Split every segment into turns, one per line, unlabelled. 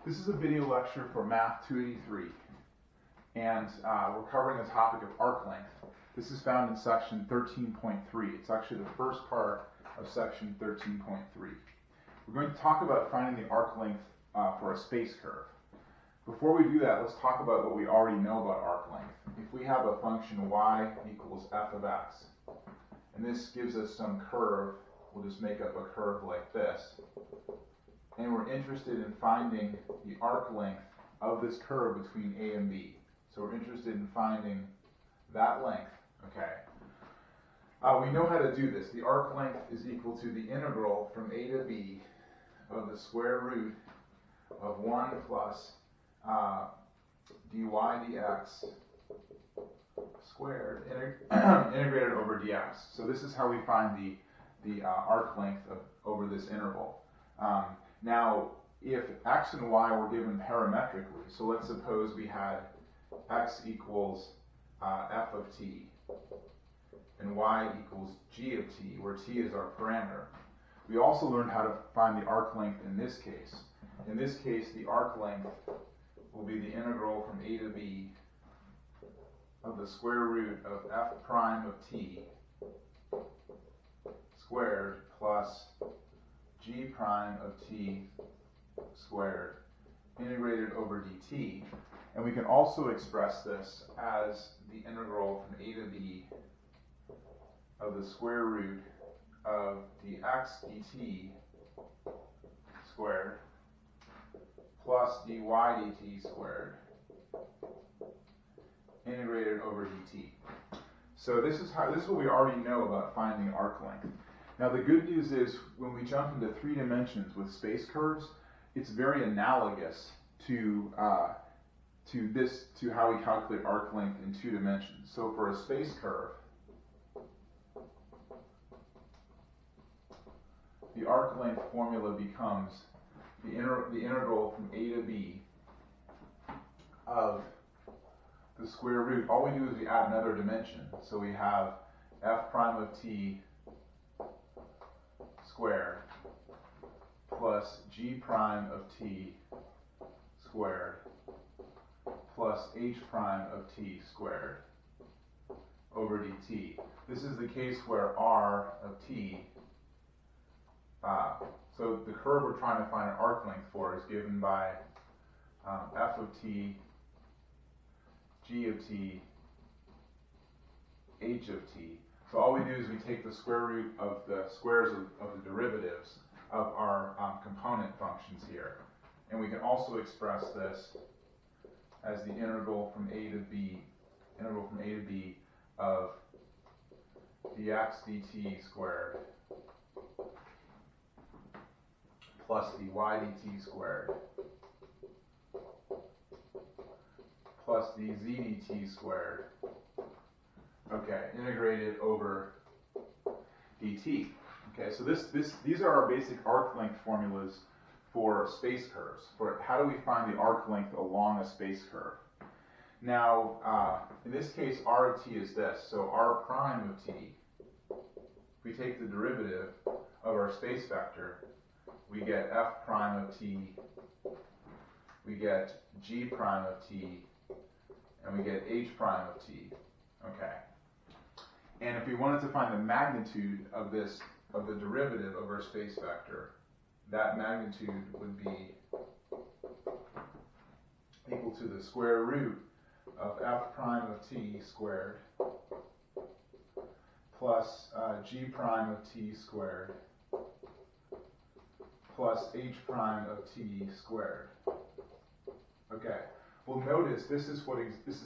This is a video lecture for Math 283, and we're covering the topic of arc length. This is found in section 13.3. It's actually the first part of section 13.3. We're going to talk about finding the arc length for a space curve. Before we do that, let's talk about what we already know about arc length. If we have a function y equals f of x, and this gives us some curve, we'll just make up a curve like this, and we're interested in finding the arc length of this curve between A and B. So we're interested in finding that length, okay? We know how to do this. The arc length is equal to the integral from A to B of the square root of 1 plus dy dx squared integrated over dx. So this is how we find the arc length over this interval. Now, if x and y were given parametrically, so let's suppose we had x equals f of t and y equals g of t, where t is our parameter. We also learned how to find the arc length in this case. In this case, the arc length will be the integral from a to b of the square root of f prime of t squared plus g prime of t squared integrated over dt. And we can also express this as the integral from a to b of the square root of dx dt squared plus dy dt squared integrated over dt. So this is what we already know about finding arc length. Now the good news is when we jump into 3 dimensions with space curves, it's very analogous to how we calculate arc length in 2 dimensions. So for a space curve, the arc length formula becomes the integral from a to b of the square root. All we do is we add another dimension. So we have f prime of t squared plus g prime of t squared plus h prime of t squared over dt. This is the case where r of t, so the curve we're trying to find an arc length for is given by f of t, g of t, h of t. So all we do is we take the square root of the squares of the derivatives of our component functions here. And we can also express this as the integral from a to b of dx dt squared plus dy dt squared plus dz dt squared, okay, integrated over dt. Okay, so these are our basic arc length formulas for space curves. For how do we find the arc length along a space curve? Now, in this case, r of t is this. So r prime of t, if we take the derivative of our space vector, we get f prime of t, we get g prime of t, and we get h prime of t. Okay. And if we wanted to find the magnitude of the derivative of our space vector, that magnitude would be equal to the square root of f prime of t squared plus g prime of t squared plus h prime of t squared. Okay. Well, notice this is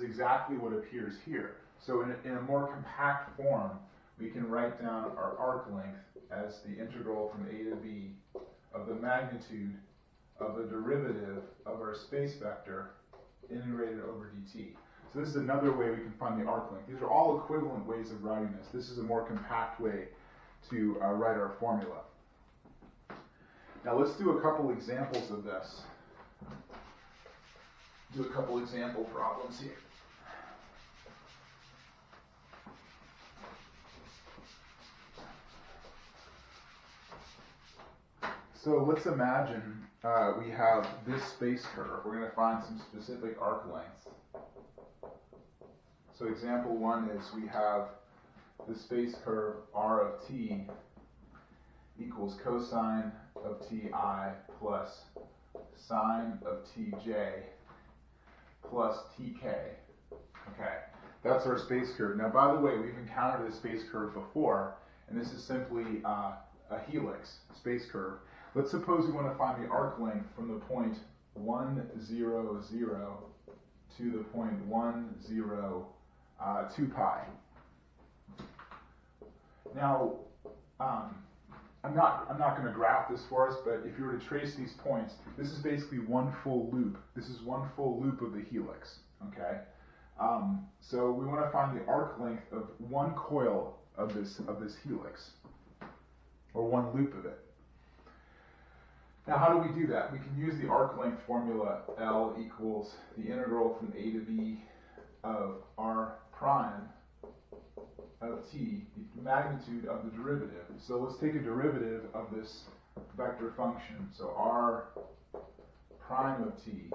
exactly what appears here. So in a more compact form, we can write down our arc length as the integral from a to b of the magnitude of the derivative of our space vector integrated over dt. So this is another way we can find the arc length. These are all equivalent ways of writing this. This is a more compact way to write our formula. Now let's do a couple examples of this. Do a couple example problems here. So let's imagine we have this space curve. We're going to find some specific arc lengths. So example 1 is we have the space curve r of t equals cosine of ti plus sine of tj plus tk. Okay, that's our space curve. Now, by the way, we've encountered this space curve before, and this is simply a helix space curve. Let's suppose we want to find the arc length from the point 1, 0, 0 to the point 1, 0, 2 pi. Now, I'm not going to graph this for us, but if you were to trace these points, this is basically one full loop. This is one full loop of the helix. Okay, so we want to find the arc length of one coil of this helix, or one loop of it. Now, how do we do that? We can use the arc length formula. L equals the integral from a to b of r prime of t, the magnitude of the derivative. So let's take a derivative of this vector function. So r prime of t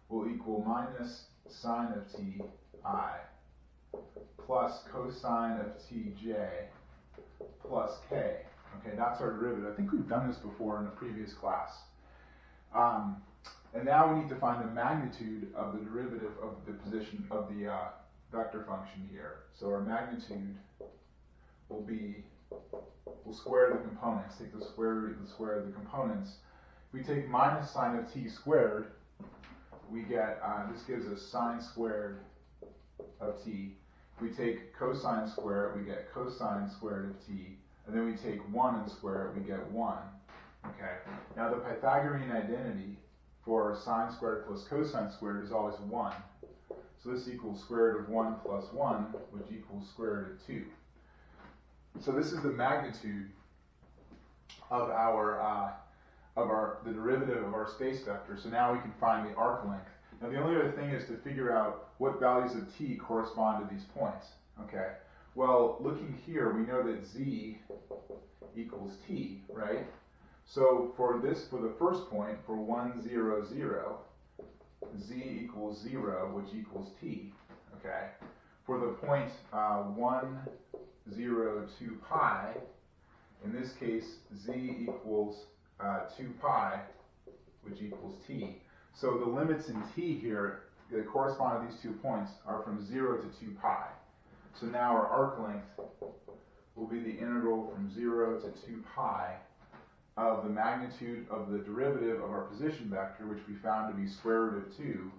will equal minus sine of t I plus cosine of tj plus k. Okay, that's our derivative. I think we've done this before in a previous class. And now we need to find the magnitude of the derivative of the position of the vector function here. So our magnitude will be, we'll square the components, take the square root of the square of the components. If we take minus sine of t squared, we get, this gives us sine squared of t. If we take cosine squared, we get cosine squared of t. And then we take 1 and square it, we get 1. Okay. Now the Pythagorean identity for sine squared plus cosine squared is always 1. So this equals square root of 1 plus 1, which equals square root of 2. So this is the magnitude of the derivative of our space vector. So now we can find the arc length. Now the only other thing is to figure out what values of t correspond to these points. Okay. Well, looking here, we know that z equals t, right? So for the first point, for 1, 0, 0, z equals 0, which equals t, okay? For the point 1, 0, 2 pi, in this case, z equals 2 pi, which equals t. So the limits in t here that correspond to these 2 points are from 0 to 2 pi. So now our arc length will be the integral from 0 to 2 pi of the magnitude of the derivative of our position vector, which we found to be square root of 2,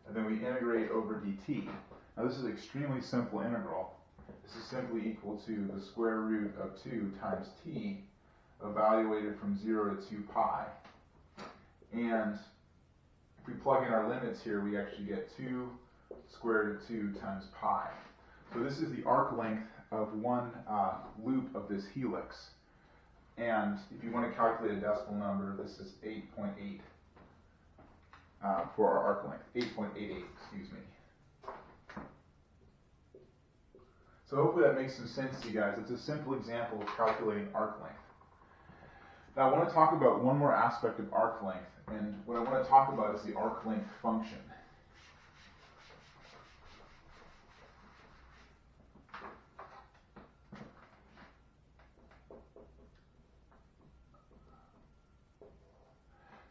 and then we integrate over dt. Now this is an extremely simple integral. This is simply equal to the square root of 2 times t, evaluated from 0 to 2 pi. And if we plug in our limits here, we actually get 2 square root of 2 times pi. So this is the arc length of one loop of this helix. And if you want to calculate a decimal number, this is 8.8 for our arc length. 8.88, excuse me. So hopefully that makes some sense to you guys. It's a simple example of calculating arc length. Now I want to talk about one more aspect of arc length. And what I want to talk about is the arc length function.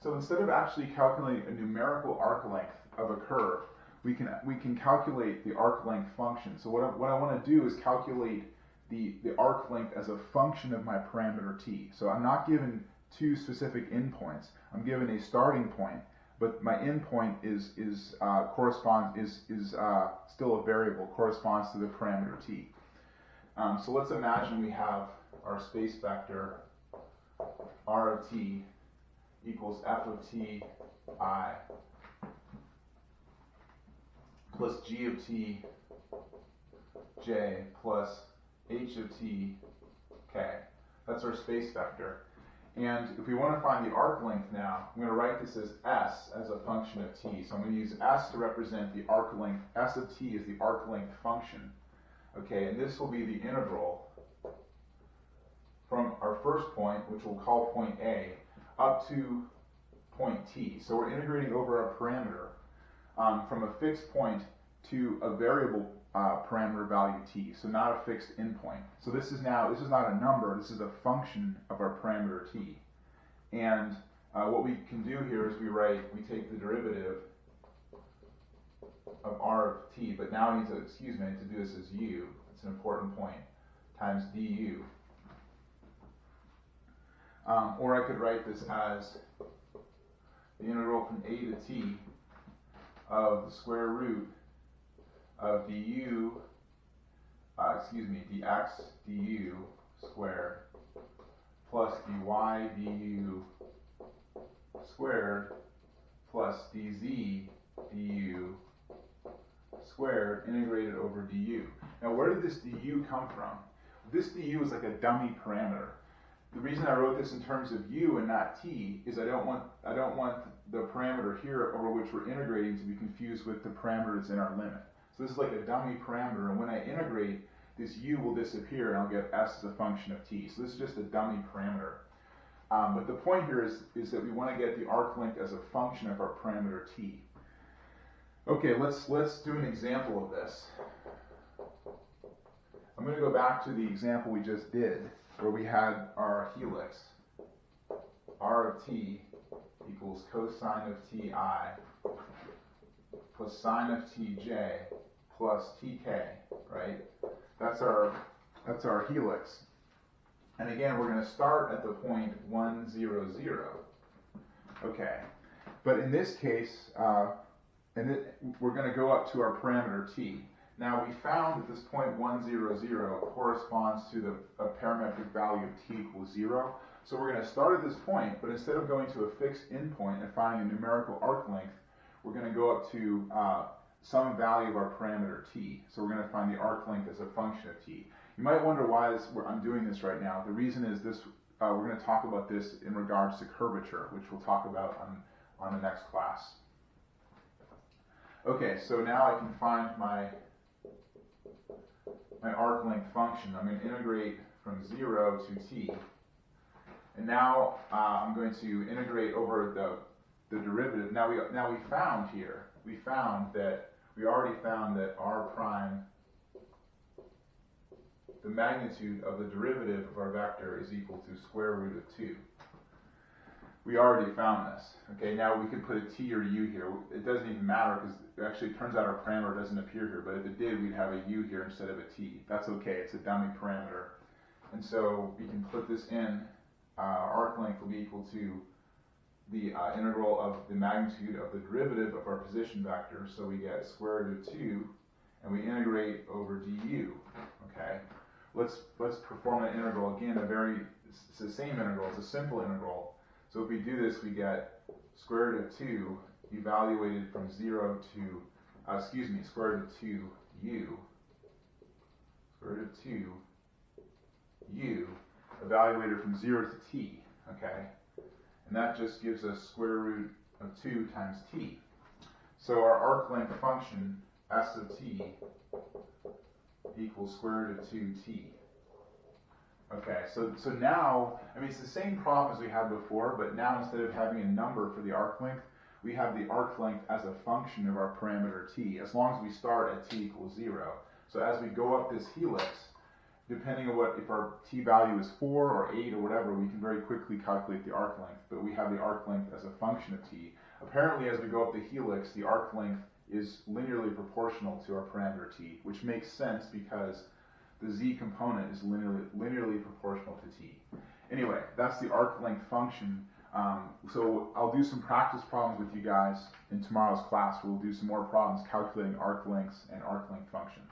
So instead of actually calculating a numerical arc length of a curve, we can calculate the arc length function. So what I want to do is calculate the arc length as a function of my parameter t. So I'm not given 2 specific endpoints. I'm given a starting point, but my endpoint is still a variable, corresponds to the parameter t. So let's imagine we have our space vector r of t equals f of t I plus g of t j plus h of t k. That's our space vector. And if we want to find the arc length now, I'm going to write this as s as a function of t. So I'm going to use s to represent the arc length. S of t is the arc length function. Okay, and this will be the integral from our first point, which we'll call point A, up to point T. So we're integrating over our parameter from a fixed point to a variable parameter value T, so not a fixed endpoint. So this is not a number, this is a function of our parameter T. And what we can do here is we take the derivative of r of t, but now I need to do this as u, it's an important point, times du. Or I could write this as the integral from a to t of the square root of dx du squared plus dy du squared plus dz du squared integrated over du. Now where did this du come from? This du is like a dummy parameter. The reason I wrote this in terms of u and not t is I don't want the parameter here over which we're integrating to be confused with the parameter that's in our limit. So this is like a dummy parameter, and when I integrate, this u will disappear and I'll get s as a function of t. So this is just a dummy parameter. But the point here is that we want to get the arc length as a function of our parameter t. Okay, let's do an example of this. I'm going to go back to the example we just did, where we had our helix, r of t equals cosine of ti plus sine of tj plus tk, right? That's our helix. And again, we're going to start at the point 1, 0, 0. Okay, but in this case, we're going to go up to our parameter t. Now we found that this point 1, 0, 0 corresponds to a parametric value of t equals 0. So we're going to start at this point, but instead of going to a fixed endpoint and finding a numerical arc length, we're going to go up to some value of our parameter t. So we're going to find the arc length as a function of t. You might wonder why I'm doing this right now. The reason is this: we're going to talk about this in regards to curvature, which we'll talk about on the next class. Okay, so now I can find my arc length function. I'm going to integrate from 0 to t. And now I'm going to integrate over the derivative. Now we already found that r prime, the magnitude of the derivative of our vector, is equal to square root of 2. We already found this. Okay, now we could put a t or u here. It doesn't even matter because actually it turns out our parameter doesn't appear here, but if it did, we'd have a u here instead of a t. That's okay, it's a dummy parameter. And so we can put this in. Arc length will be equal to the integral of the magnitude of the derivative of our position vector. So we get square root of 2, and we integrate over du. Okay, let's perform an integral again. It's the same integral. It's a simple integral. So if we do this, we get square root of 2 evaluated from 0 to square root of 2 u, square root of 2 u evaluated from 0 to t. Okay, and that just gives us square root of 2 times t. So our arc length function s of t equals square root of 2t. Okay, so now, I mean, it's the same problem as we had before, but now instead of having a number for the arc length, we have the arc length as a function of our parameter t, as long as we start at t equals 0. So as we go up this helix, depending on if our t value is 4 or 8 or whatever, we can very quickly calculate the arc length, but we have the arc length as a function of t. Apparently, as we go up the helix, the arc length is linearly proportional to our parameter t, which makes sense because the z component is linearly proportional to t. Anyway, that's the arc length function. So I'll do some practice problems with you guys in tomorrow's class. We'll do some more problems calculating arc lengths and arc length functions.